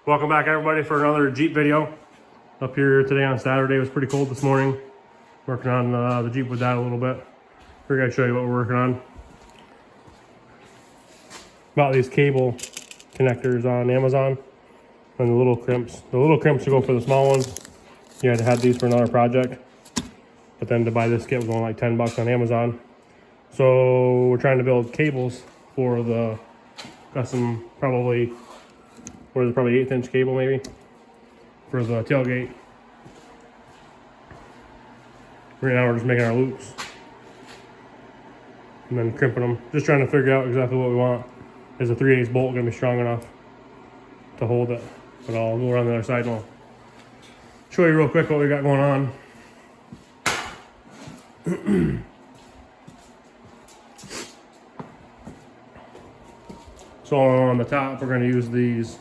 Welcome back everybody for another Jeep video. Up here today on Saturday. It was pretty cold this morning. Working on the Jeep with Dad a little bit. We're gonna show you what we're working on. About these cable connectors on Amazon and the little crimps. The little crimps to go for the small ones. You had to have these for another project. But then to buy this kit was only like 10 bucks on Amazon. So we're trying to build cables for the, got some probably 1/8" cable maybe for the tailgate. Right now we're just making our loops and then crimping them. Just trying to figure out exactly what we want. Is a 3/8 bolt gonna be strong enough to hold it? But I'll go around the other side and I'll show you real quick what we got going on. So on the top we're gonna use these.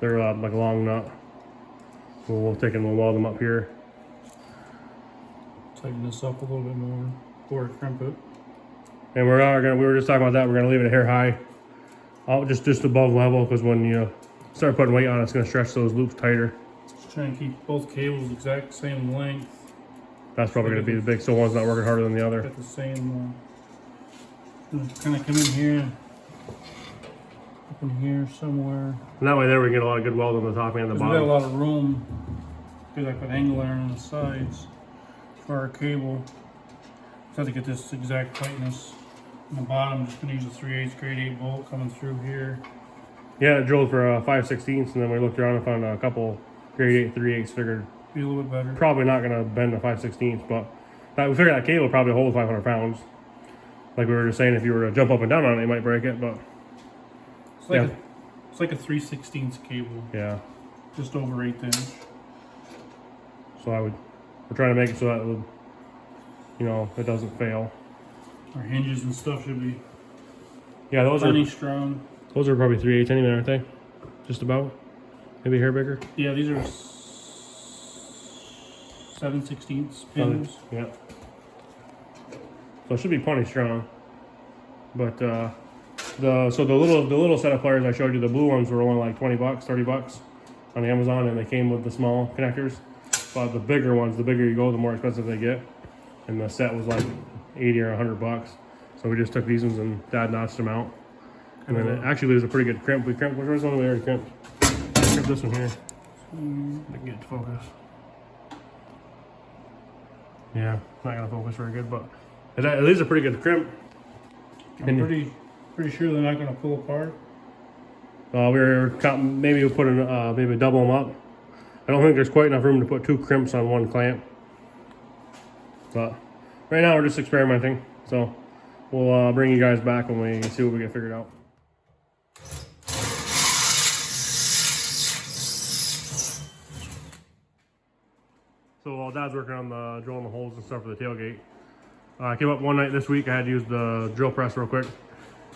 They're like a long nut. We'll take and we'll weld them up here. Tighten this up a little bit more before I crimp it. And we were just talking about that. We're gonna leave it a hair high, just above level, because when you start putting weight on it, it's gonna stretch those loops tighter. Just trying to keep both cables exact same length. That's probably gonna be the big, so one's not working harder than the other. Got the same. Kind of come in here. Up in here somewhere. And that way there we get a lot of good weld on the top and the bottom. We got a lot of room because I put angle iron on the sides for our cable. Just have to get this exact tightness. On the bottom, I'm just going to use a 3/8 grade 8 bolt coming through here. Yeah, it drilled for 5/16, and then we looked around and found a couple grade 8 3/8. Figured be a little bit better. Probably not going to bend a 5/16, but we figured that cable probably holds 500 pounds. Like we were just saying, if you were to jump up and down on it, you might break it, but it's like a 3/16 cable. Yeah. Just over 1/8 inch. So we're trying to make it so that it would, it doesn't fail. Our hinges and stuff should be those plenty are strong. Those are probably 3/8 anyway, aren't they? Just about. Maybe a hair bigger. Yeah, these are 7/16 pins. Yeah. So it should be plenty strong. But the little set of pliers I showed you, the blue ones were only like 20 bucks, 30 bucks on Amazon, and they came with the small connectors. But the bigger ones, the bigger you go, the more expensive they get. And the set was like 80 or 100 bucks. So we just took these ones and Dad notched them out. And then it actually leaves a pretty good crimp. We crimped, which was the one we already crimped? Crimp this one here. I can get it to focus. Yeah, not gonna focus very good, but it leaves a pretty good crimp. I'm pretty sure they're not gonna pull apart. Maybe we'll put maybe double them up. I don't think there's quite enough room to put 2 crimps on one clamp. But right now we're just experimenting, so we'll bring you guys back when we see what we get figured out. So while Dad's working on the drilling the holes and stuff for the tailgate, I came up one night this week. I had to use the drill press real quick,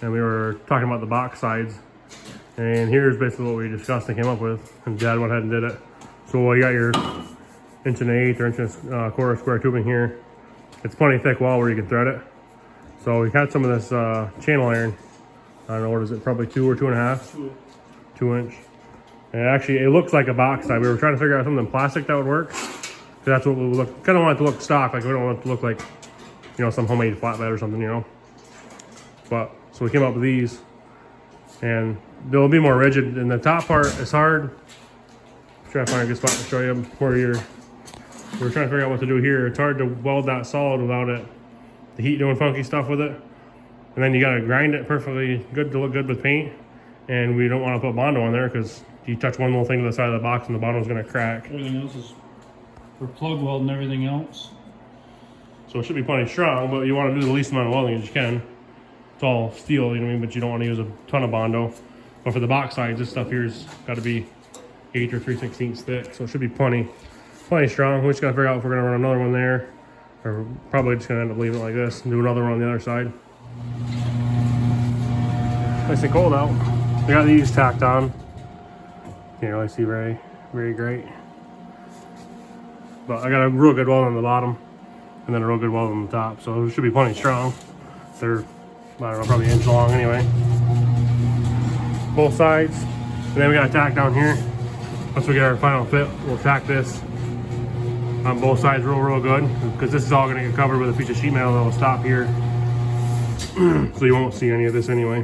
and we were talking about the box sides. And here's basically what we discussed and came up with. And Dad went ahead and did it. So you got your 1/8" or 1¼ square tubing here. It's plenty thick wall where you can thread it. So we got some of this channel iron. I don't know, what is it? Probably 2 or 2.5? 2 inch. And actually, it looks like a box side. We were trying to figure out something plastic that would work. So that's what we look. Kind of want it to look stock. Like we don't want it to look like, some homemade flatbed or something, But so we came up with these, and they'll be more rigid. And the top part is hard. Try to find a good spot to show you where we're trying to figure out what to do here. It's hard to weld that solid without the heat doing funky stuff with it. And then you gotta grind it perfectly good to look good with paint. And we don't want to put Bondo on there because you touch one little thing to the side of the box and the bottom's gonna crack. Everything else is for plug weld and everything else. So it should be plenty strong, but you want to do the least amount of welding as you can. It's all steel, but you don't want to use a ton of Bondo. But for the box sides, this stuff here's got to be 8 or 3/16 thick, so it should be plenty strong. We just got to figure out if we're going to run another one there, or probably just going to end up leaving it like this and do another one on the other side. Nice and cold out. We got these tacked on. Can't really see very, very great. But I got a real good weld on the bottom and then a real good weld on the top, so it should be plenty strong. They're, I don't know, probably an inch long anyway. Both sides. And then we got a tack down here. once we get our final fit, we'll tack this on both sides real good, because this is all going to get covered with a piece of sheet metal that will stop here. So you won't see any of this anyway.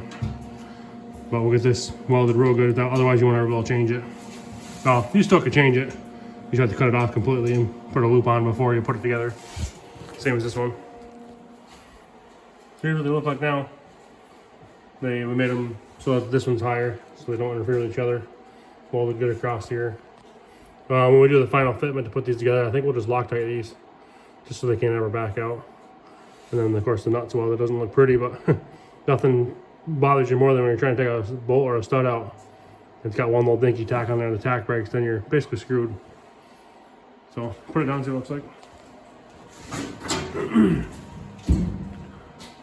But we'll get this welded real good, otherwise you won't ever be able to change it. Well, you still could change it. You just have to cut it off completely and put a loop on before you put it together. Same as this one. So here's what they look like now. We made them so that this one's higher, so they don't interfere with each other. Welded good across here. When we do the final fitment to put these together, I think we'll just Loctite these, just so they can't ever back out. And then of course the nuts, well, it doesn't look pretty, but nothing bothers you more than when you're trying to take a bolt or a stud out. It's got one little dinky tack on there, the tack breaks, then you're basically screwed. So put it down, see what it looks like.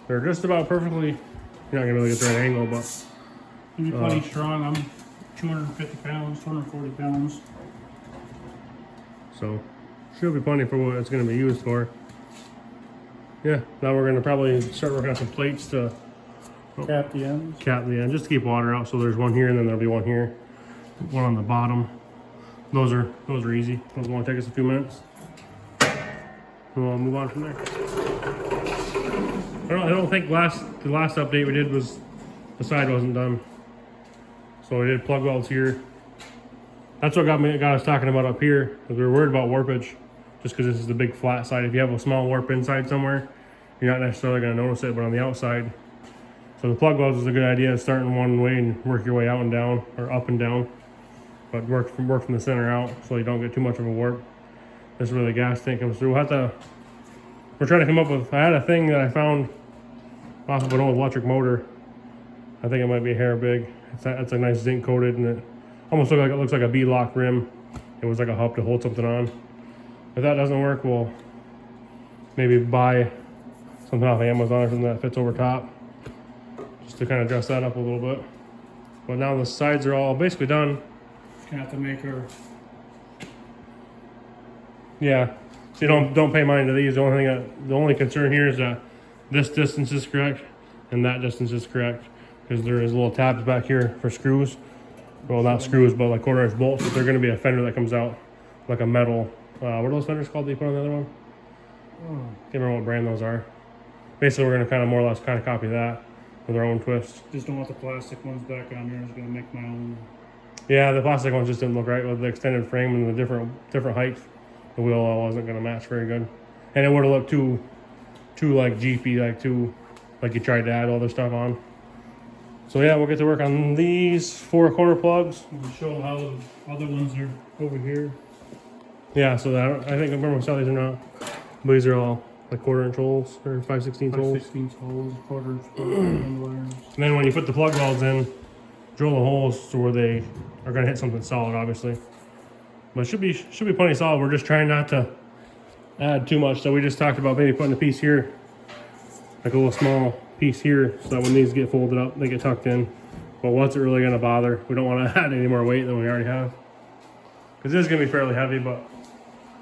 They're just about perfectly, you're not gonna really get the right angle, but you'll be plenty strong. I'm 250 pounds, 240 pounds. So should be plenty for what it's gonna be used for. Yeah, now we're gonna probably start working on some plates to cap the ends. Cap the end, just to keep water out. So there's one here, and then there'll be one here, one on the bottom. Those are easy. Those won't take us a few minutes. We'll move on from there. I don't think the last update we did was the side wasn't done. So we did plug welds here. That's what got us talking about up here, because we were worried about warpage, just because this is the big flat side. If you have a small warp inside somewhere, you're not necessarily going to notice it, but on the outside. So the plug welds is a good idea, starting one way and work your way out and down, or up and down. But work from the center out, so you don't get too much of a warp. This is where the gas tank comes through. We're trying to come up with, I had a thing that I found off of an old electric motor. I think it might be a hair big. It's a nice zinc coated, and it almost looks like a beadlock rim. It was like a hub to hold something on. If that doesn't work, we'll maybe buy something off of Amazon or something that fits over top, just to kind of dress that up a little bit. But now the sides are all basically done. Just gonna have to make her. Yeah, so you don't pay mind to these. The only concern here is that this distance is correct and that distance is correct, because there is little tabs back here for screws. Well, not screws, but like 1/4-inch bolts. But they're going to be a fender that comes out like a metal. What are those fenders called that you put on the other one? Can't remember what brand those are. Basically, we're going to kind of more or less kind of copy that with our own twist. Just don't want the plastic ones back on here. I was going to make my own. Yeah, the plastic ones just didn't look right with the extended frame and the different heights. The wheel wasn't going to match very good, and it would have looked too like Jeepy, like you tried to add all this stuff on. So yeah, we'll get to work on these 4 corner plugs. We'll show how the other ones are over here. Yeah, so I think I remember some of these are not, but these are all like 1/4-inch holes or 5/16 holes. 5/16 holes, 1/4-inch holes. And then when you put the plug welds in, drill the holes to where they are going to hit something solid, obviously. But it should be plenty solid. We're just trying not to add too much. So we just talked about maybe putting a piece here, like a little small piece here, so that when these get folded up, they get tucked in. But what's it really going to bother? We don't want to add any more weight than we already have, because this is going to be fairly heavy, but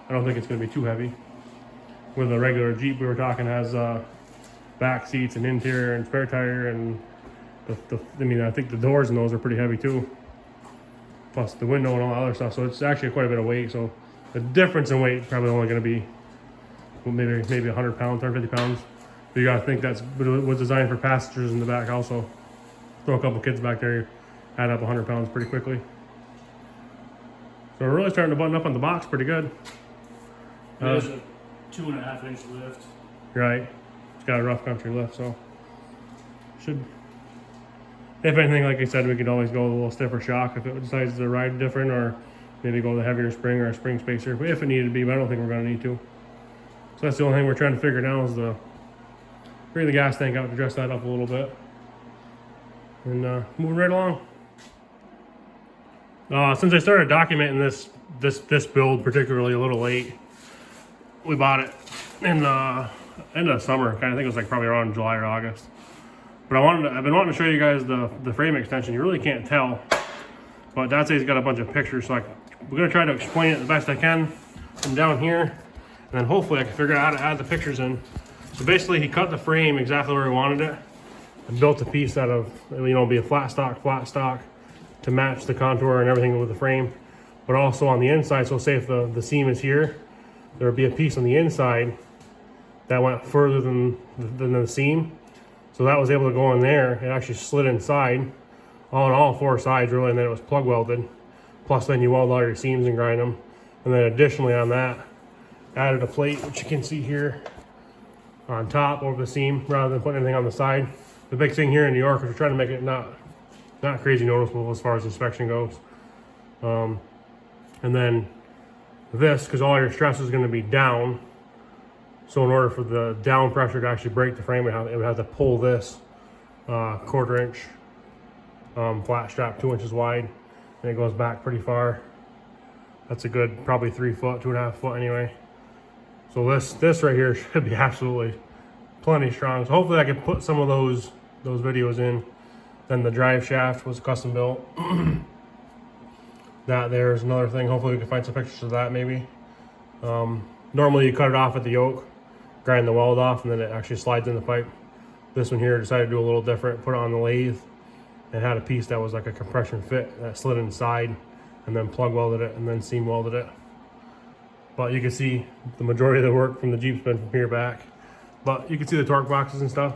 I don't think it's going to be too heavy. With a regular Jeep we were talking has back seats and interior and spare tire, and I think the doors in those are pretty heavy too. Plus the window and all that other stuff, so it's actually quite a bit of weight. So the difference in weight probably only going to be maybe 100 pounds, 150 pounds. But you got to think it was designed for passengers in the back also. Throw a couple kids back there, add up 100 pounds pretty quickly. So we're really starting to button up on the box pretty good. It is a 2.5-inch lift. Right, it's got a rough country lift, so should. If anything, like I said, we could always go with a little stiffer shock if it decides to ride different, or maybe go with a heavier spring or a spring spacer if it needed to be, but I don't think we're going to need to. So that's the only thing we're trying to figure now is bring the gas tank out to dress that up a little bit. And moving right along. Since I started documenting this build particularly a little late, we bought it in the end of summer. I think it was like probably around July or August. But I've been wanting to show you guys the frame extension. You really can't tell, but Datse's got a bunch of pictures, so we're gonna try to explain it the best I can from down here, and then hopefully I can figure out how to add the pictures in. So basically, he cut the frame exactly where he wanted it, and built a piece out of, be a flat stock to match the contour and everything with the frame. but also on the inside. So say if the seam is here, there would be a piece on the inside that went further than the seam. So that was able to go in there. It actually slid inside on all four sides really, and then it was plug welded. Plus then you weld all your seams and grind them. And then additionally on that, added a plate, which you can see here on top over the seam rather than putting anything on the side. The big thing here in New York is we're trying to make it not crazy noticeable as far as inspection goes. And then this, because all your stress is going to be down, so in order for the down pressure to actually break the frame, it would have to pull this 1/4 inch flat strap 2 inches wide, and it goes back pretty far. That's a good probably 3 foot, 2.5 foot anyway. So this right here should be absolutely plenty strong. So hopefully I can put some of those videos in. Then the drive shaft was custom built. That there's another thing. Hopefully we can find some pictures of that maybe. Normally you cut it off at the yoke, grind the weld off, and then it actually slides in the pipe. This one here decided to do a little different, put it on the lathe, and had a piece that was like a compression fit that slid inside, and then plug welded it, and then seam welded it. But you can see the majority of the work from the Jeep's been from here back. But you can see the torque boxes and stuff.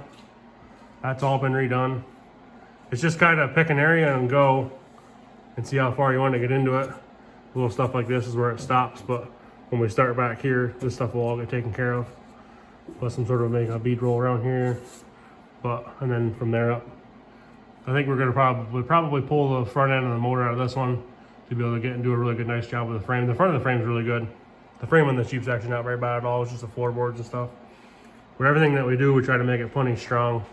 That's all been redone. It's just kind of pick an area and go and see how far you want to get into it. Little stuff like this is where it stops, but when we start back here, this stuff will all get taken care of. Plus some sort of make a bead roll around here. And then from there up, I think we're gonna probably pull the front end of the motor out of this one to be able to get and do a really good, nice job with the frame. The front of the frame is really good. The frame on the Jeep's actually not very bad at all. It's just the floorboards and stuff. But everything that we do, we try to make it plenty strong.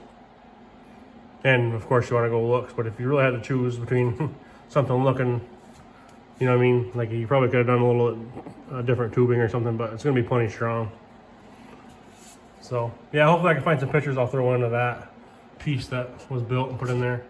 And of course you want to go looks, but if you really had to choose between something looking, you know what I mean, like you probably could have done a little different tubing or something, but it's going to be plenty strong. So yeah, hopefully I can find some pictures. I'll throw into that piece that was built and put in there.